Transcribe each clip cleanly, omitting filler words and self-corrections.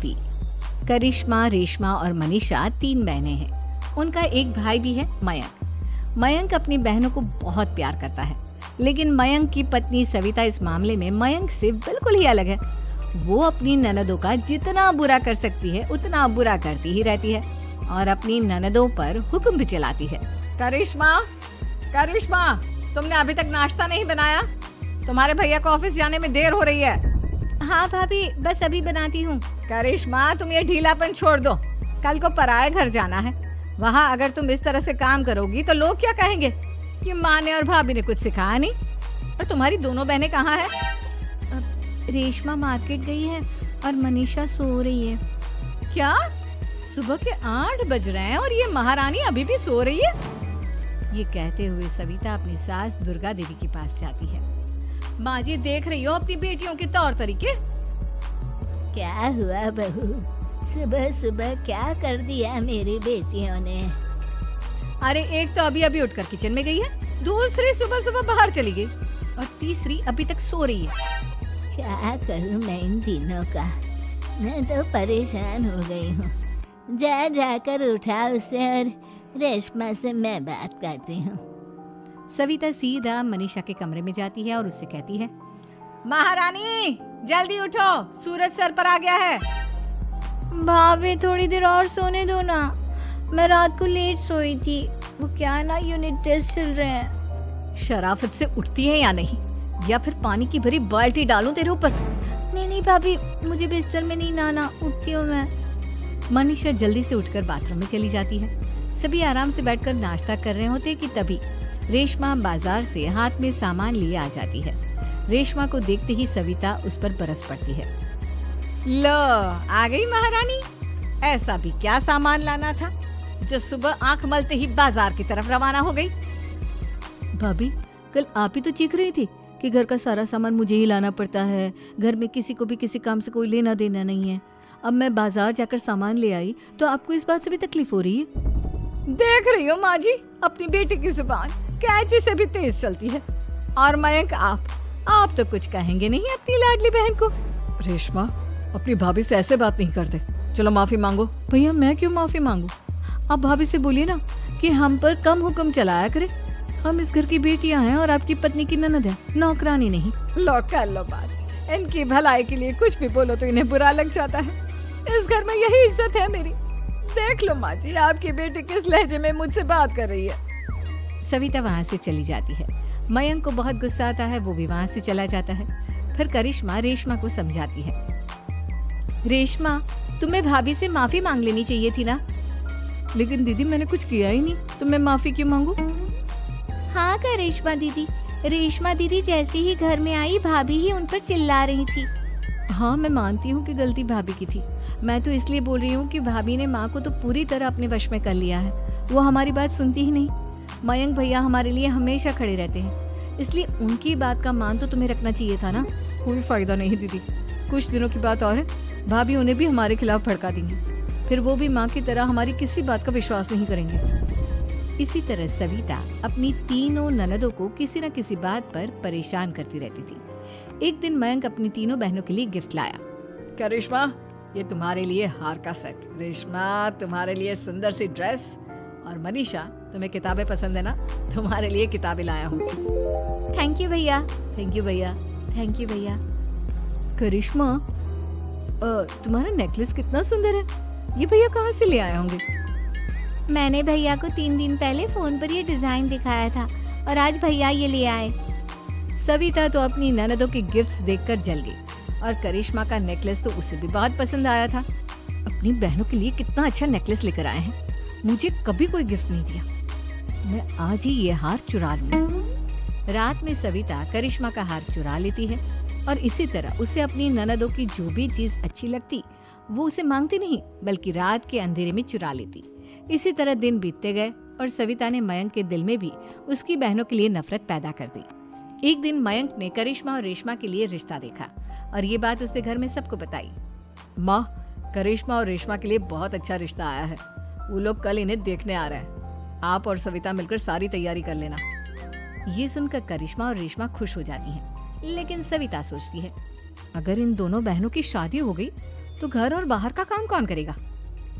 भाभी। करिश्मा, रेशमा और मनीषा 3 बहनें हैं। उनका एक भाई भी है, मयंक। मयंक अपनी बहनों को बहुत प्यार करता है, लेकिन मयंक की पत्नी सविता इस मामले में मयंक से बिल्कुल ही अलग है। वो अपनी ननदों का जितना बुरा कर सकती है उतना बुरा करती ही रहती है और अपनी ननदों पर हुक्म भी चलाती है। करिश्मा, करिश्मा, तुमने अभी तक नाश्ता नहीं बनाया? तुम्हारे भैया को ऑफिस जाने में देर हो रही है। हाँ भाभी, बस अभी बनाती हूँ। करिश्मा, तुम ये ढीलापन छोड़ दो। कल को पराये घर जाना है। वहाँ अगर तुम इस तरह से काम करोगी तो लोग क्या कहेंगे कि माँ ने और भाभी ने कुछ सिखाया नहीं। और तुम्हारी दोनों बहनें कहाँ हैं? रेशमा मार्केट गई है और मनीषा सो रही है। क्या? सुबह के 8 बज रहे हैं और ये महारानी अभी भी सो रही है? ये कहते हुए सविता अपनी सास दुर्गा देवी के पास जाती है। माँ जी, देख रही हो अपनी बेटियों के तौर तरीके? क्या हुआ बहू, सुबह सुबह क्या कर दिया मेरी बेटियों ने? अरे एक तो अभी अभी उठकर किचन में गई है, दूसरी सुबह सुबह बाहर चली गई और तीसरी अभी तक सो रही है। क्या करूं मैं इन तीनों का, मैं तो परेशान हो गई हूँ। जा जाकर उठा उसे और रेशमा से मैं बात करती हूँ। सविता सीधा मनीषा के कमरे में जाती है और उससे कहती है, महारानी जल्दी उठो, सूरज सर पर आ गया है। भाभी थोड़ी देर और सोने दो ना, मैं रात को लेट सोई थी। वो क्या ना, यूनिट टेस्ट चल रहे हैं। शराफत से उठती है या नहीं, या फिर पानी की भरी बाल्टी डालूं तेरे ऊपर? नहीं नहीं भाभी, मुझे बिस्तर में नहीं नहाना, उठती हूँ मैं। मनीषा जल्दी से उठकर बाथरूम में चली जाती है। सभी आराम से बैठकर नाश्ता कर रहे होते कि तभी रेशमा बाजार से हाथ में सामान लिए आ जाती है। रेशमा को देखते ही सविता उस पर बरस पड़ती है। लो, आ गई महारानी। ऐसा भी क्या सामान लाना था जो सुबह आंख मलते ही बाजार की तरफ रवाना हो गई? भाभी, कल आप ही तो चीख रही थी कि घर का सारा सामान मुझे ही लाना पड़ता है, घर में किसी को भी किसी काम से कोई लेना देना नहीं है। अब मैं बाजार जाकर सामान ले आई तो आपको इस बात से भी तकलीफ हो रही है? देख रही हो माँ जी, अपनी बेटी की जुबान कैंची से भी तेज चलती है। और मयंक, आप तो कुछ कहेंगे नहीं अपनी लाडली बहन को। रेशमा, अपनी भाभी से ऐसे बात नहीं करते। चलो माफी मांगो। भैया, मैं क्यों माफी मांगू? आप भाभी से बोलिए ना कि हम पर कम हुक्म चलाया करे। हम इस घर की बेटियां हैं और आपकी पत्नी की ननद है, नौकरानी नहीं। लो कर लो बात। इनकी भलाई के लिए कुछ भी बोलो तो इन्हें बुरा लग जाता है। इस घर में यही इज्जत है मेरी। देख लो माँ जी, आपकी बेटी किस लहजे में मुझसे बात कर रही है। सविता वहाँ से चली जाती है। मयंक को बहुत गुस्सा आता है, वो भी वहाँ से चला जाता है। फिर करिश्मा रेशमा को समझाती है, रेशमा, तुम्हें भाभी से माफी मांग लेनी चाहिए थी ना। लेकिन दीदी, मैंने कुछ किया ही नहीं, तो मैं माफी क्यों मांगू? हाँ करिश्मा दीदी, रेशमा दीदी जैसे ही घर में आई भाभी ही उन पर चिल्ला रही थी। हाँ, मैं मानती हूँ कि गलती भाभी की थी। मैं तो इसलिए बोल रही हूँ कि भाभी ने माँ को तो पूरी तरह अपने वश में कर लिया है। वो हमारी बात सुनती ही नहीं। मयंक भैया हमारे लिए हमेशा खड़े रहते हैं, इसलिए उनकी बात का मान तो तुम्हें रखना चाहिए था ना। कोई फायदा नहीं दीदी, कुछ दिनों की बात और है, भाभी उन्हें भी हमारे खिलाफ भड़का देंगी। फिर वो भी माँ की तरह हमारी किसी बात का विश्वास नहीं करेंगे। इसी तरह सविता अपनी तीनों ननदों को किसी न किसी बात पर परेशान करती रहती थी। एक दिन मयंक अपनी तीनों बहनों के लिए गिफ्ट लाया। क्या रेशमा, ये तुम्हारे लिए हार का सेट। रेशमा, तुम्हारे लिए सुंदर सी ड्रेस। और मनीषा, तुम्हें किताबें पसंद है ना, तुम्हारे लिए किताबें लाया हूँ। थैंक यू भैया। थैंक यू भैया। थैंक यू भैया। करिश्मा, तुम्हारा नेकलेस कितना सुंदर है, ये भैया कहाँ से ले आए होंगे? मैंने भैया को 3 दिन पहले फोन पर ये डिजाइन दिखाया था और आज भैया ये ले आए। सविता तो अपनी ननदों के गिफ्ट्स देखकर जल गई और करिश्मा का नेकलेस तो उसे भी बहुत पसंद आया था। अपनी बहनों के लिए कितना अच्छा नेकलेस लेकर आए हैं, मुझे कभी कोई गिफ्ट नहीं दिया। मैं आज ही ये हार चुरा लूंगी। रात में सविता करिश्मा का हार चुरा लेती है और इसी तरह उसे अपनी ननदों की जो भी चीज अच्छी लगती वो उसे मांगती नहीं, बल्कि रात के अंधेरे में चुरा लेती। इसी तरह दिन बीतते गए और सविता ने मयंक के दिल में भी उसकी बहनों के लिए नफरत पैदा कर दी। एक दिन मयंक ने करिश्मा और रेशमा के लिए रिश्ता देखा और ये बात उसने घर में सबको बताई। माँ, करिश्मा और रेशमा के लिए बहुत अच्छा रिश्ता आया है, वो लोग कल इन्हें देखने आ रहे हैं। आप और सविता मिलकर सारी तैयारी कर लेना। ये सुनकर करिश्मा और रेशमा खुश हो जाती हैं, लेकिन सविता सोचती है, अगर इन दोनों बहनों की शादी हो गई तो घर और बाहर का काम कौन करेगा?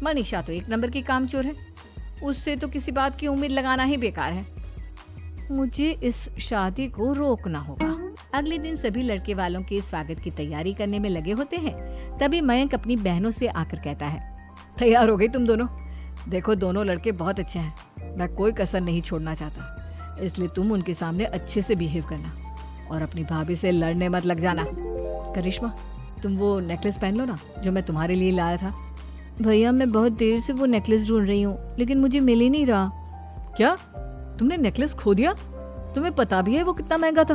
मनीषा तो एक नंबर की कामचोर है, उससे तो किसी बात की उम्मीद लगाना ही बेकार है। मुझे इस शादी को रोकना होगा। अगले दिन सभी लड़के वालों के स्वागत की तैयारी करने में लगे होते हैं। तभी मयंक अपनी बहनों से आकर कहता है, तैयार हो गई तुम दोनों? देखो दोनों लड़के बहुत अच्छे हैं, मैं कोई कसर नहीं छोड़ना चाहता, इसलिए तुम उनके सामने अच्छे से बिहेव करना और अपनी भाभी से लड़ने मत लग जाना। करिश्मा, तुम वो नेकलेस पहन लो ना जो मैं तुम्हारे लिए लाया था। भैया मैं बहुत देर से वो नेकलेस ढूंढ रही हूँ, लेकिन मुझे मिल ही नहीं रहा। क्या तुमने नेकलेस खो दिया? तुम्हें पता भी है वो कितना महंगा था?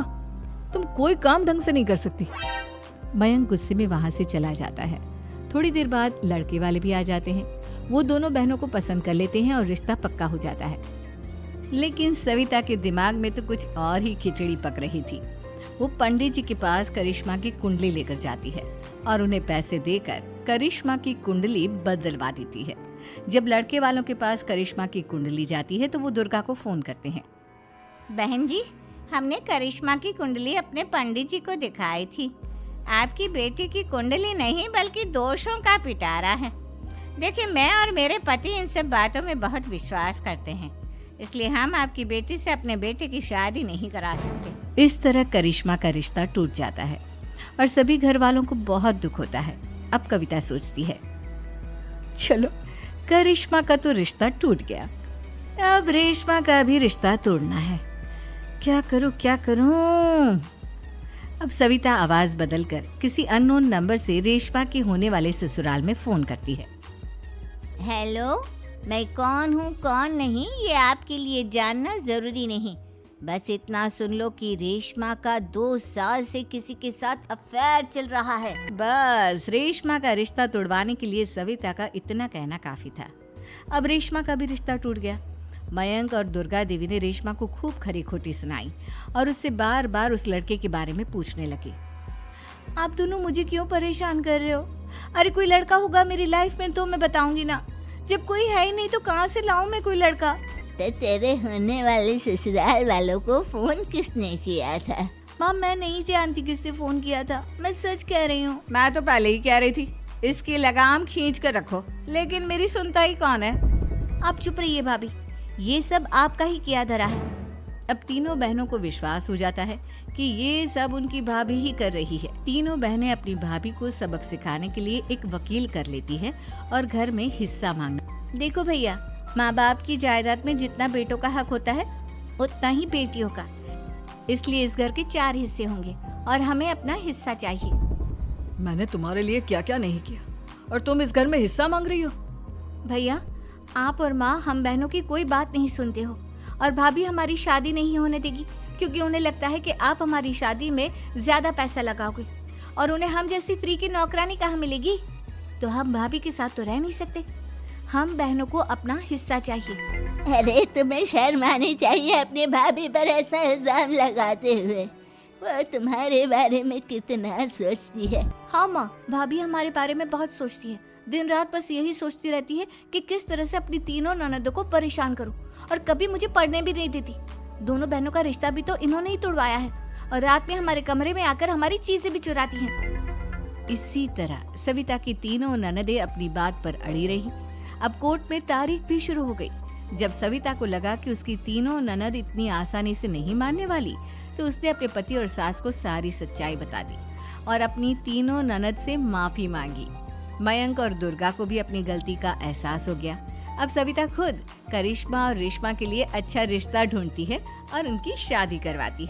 तुम कोई काम ढंग से नहीं कर सकती। मयंक गुस्से में वहां से चला जाता है। थोड़ी देर बाद लड़के वाले भी आ जाते हैं। वो दोनों बहनों को पसंद कर लेते हैं और रिश्ता पक्का हो जाता है। लेकिन सविता के दिमाग में तो कुछ और ही खिचड़ी पक रही थी। वो पंडित जी के पास करिश्मा की कुंडली लेकर जाती है और उन्हें पैसे देकर करिश्मा की कुंडली बदलवा देती है। जब लड़के वालों के पास करिश्मा की कुंडली जाती है तो वो दुर्गा को फोन करते हैं। बहन जी, हमने करिश्मा की कुंडली अपने पंडित जी को दिखाई थी। आपकी बेटी की कुंडली नहीं बल्कि दोषों का पिटारा है। देखिए, मैं और मेरे पति इन सब बातों में बहुत विश्वास करते हैं, इसलिए हम आपकी बेटी से अपने बेटे की शादी नहीं करा सकते। इस तरह करिश्मा का रिश्ता टूट जाता है और सभी घर वालों को बहुत दुख होता है। अब कविता सोचती है, चलो करिश्मा का तो रिश्ता टूट गया, अब रेशमा का भी रिश्ता तोड़ना है। क्या करूं? अब सविता आवाज बदलकर किसी अननोन नंबर से रेशमा के होने वाले ससुराल में फोन करती है। हेलो, मैं कौन हूँ कौन नहीं ये आपके लिए जानना जरूरी नहीं। बस इतना सुन लो कि रेशमा का 2 साल से किसी के साथ अफेयर चल रहा है। बस रेशमा का रिश्ता तोड़वाने के लिए सविता का इतना कहना काफी था। अब रेशमा का भी रिश्ता टूट गया। मयंक और दुर्गा देवी ने रेशमा को खूब खरी खोटी सुनाई और उससे बार बार उस लड़के के बारे में पूछने लगी। आप दोनों मुझे क्यों परेशान कर रहे हो? अरे कोई लड़का होगा मेरी लाइफ में तो मैं बताऊंगी ना, जब कोई है ही नहीं तो कहाँ से लाऊं मैं कोई लड़का? तो तेरे होने वाले ससुराल वालों को फोन किसने किया था? माँ मैं नहीं जानती किसने फोन किया था, मैं सच कह रही हूँ। मैं तो पहले ही कह रही थी इसकी लगाम खींच कर रखो, लेकिन मेरी सुनता ही कौन है। आप चुप रहिए भाभी, ये सब आपका ही किया धरा है। अब तीनों बहनों को विश्वास हो जाता है कि ये सब उनकी भाभी ही कर रही है। तीनों बहनें अपनी भाभी को सबक सिखाने के लिए एक वकील कर लेती है और घर में हिस्सा मांगना। देखो भैया, माँ बाप की जायदाद में जितना बेटों का हक होता है उतना ही बेटियों का, इसलिए इस घर के 4 हिस्से होंगे और हमें अपना हिस्सा चाहिए। मैंने तुम्हारे लिए क्या क्या नहीं किया और तुम इस घर में हिस्सा मांग रही हो? भैया, आप और माँ हम बहनों की कोई बात नहीं सुनते हो और भाभी हमारी शादी नहीं होने देगी क्योंकि उन्हें लगता है कि आप हमारी शादी में ज्यादा पैसा लगाओगे और उन्हें हम जैसी फ्री की नौकरानी कहाँ मिलेगी। तो हम भाभी के साथ तो रह नहीं सकते, हम बहनों को अपना हिस्सा चाहिए। अरे तुम्हें शर्म आनी चाहिए अपनी भाभी पर ऐसा इल्जाम लगाते हुए। वो तुम्हारे बारे में कितना सोचती है। हाँ माँ, भाभी हमारे बारे में बहुत सोचती है। दिन रात बस यही सोचती रहती है कि किस तरह से अपनी तीनों ननदों को परेशान करूं और कभी मुझे पढ़ने भी नहीं देती। दोनों बहनों का रिश्ता भी तो इन्होंने ही तोड़वाया है और रात में हमारे कमरे में आकर हमारी चीजें भी चुराती हैं। इसी तरह सविता की तीनों ननदें अपनी बात पर अड़ी रही। अब कोर्ट में तारीख भी शुरू हो गई। जब सविता को लगा कि उसकी तीनों ननद इतनी आसानी से नहीं मानने वाली, तो उसने अपने पति और सास को सारी सच्चाई बता दी और अपनी तीनों ननद से माफी मांगी। मयंक और दुर्गा को भी अपनी गलती का एहसास हो गया। अब सविता खुद करिश्मा और रेशमा के लिए अच्छा रिश्ता ढूंढती है और उनकी शादी करवाती है।